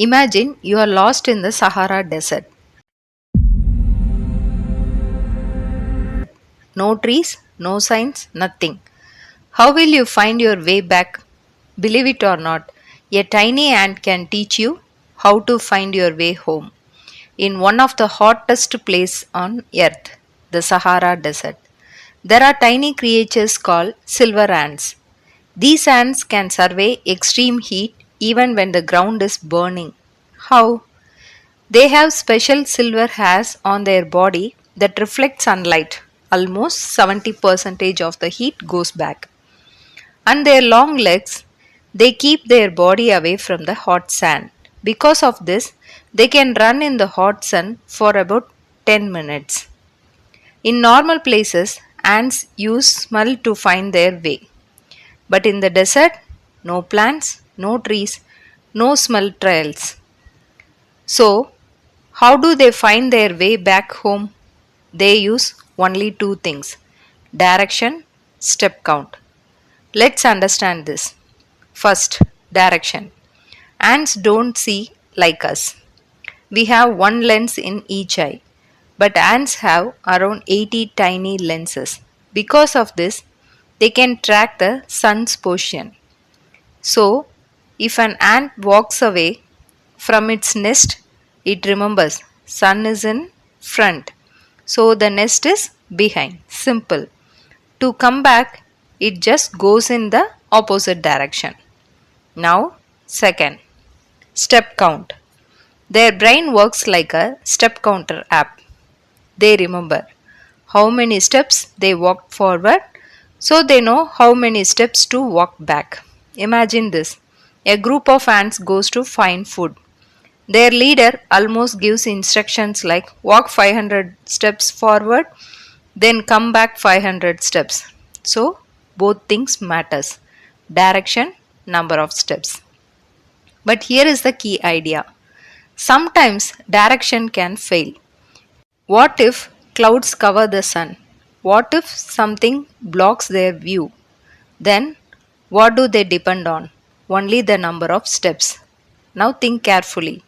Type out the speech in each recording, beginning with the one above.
Imagine you are lost in the Sahara Desert. No trees, no signs, nothing. How will you find your way back? Believe it or not, a tiny ant can teach you how to find your way home in one of the hottest places on earth, the Sahara Desert. There are tiny creatures called silver ants. These ants can survive extreme heat even when the ground is burning. How? They have special silver hairs on their body that reflect sunlight. Almost 70% of the heat goes back. And their long legs, they keep their body away from the hot sand. Because of this, they can run in the hot sun for about 10 minutes. In normal places, ants use smell to find their way. But in the desert, no plants, no trees, no smell trails. So, how do they find their way back home? They use only two things: direction, step count. Let's understand this. First, direction. Ants don't see like us. We have one lens in each eye, but ants have around 80 tiny lenses. Because of this, they can track the sun's position. So, if an ant walks away from its nest, it remembers sun is in front. So the nest is behind. Simple. To come back, it just goes in the opposite direction. Now, second, step count. Their brain works like a step counter app. They remember how many steps they walked forward, so they know how many steps to walk back. Imagine this: a group of ants goes to find food. Their leader almost gives instructions like walk 500 steps forward, then come back 500 steps. So, both things matters: direction, number of steps. But here is the key idea. Sometimes direction can fail. What if clouds cover the sun? What if something blocks their view? Then what do they depend on? Only the number of steps. Now think carefully.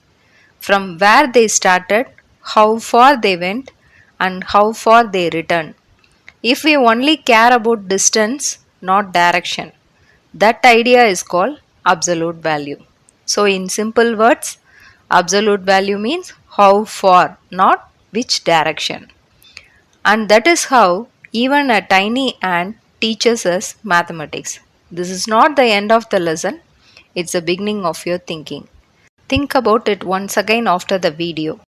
From where they started, how far they went, and how far they returned. If we only care about distance, not direction, that idea is called absolute value. So, in simple words, absolute value means how far, not which direction. And that is how even a tiny ant teaches us mathematics. This is not the end of the lesson, it's the beginning of your thinking. Think about it once again after the video.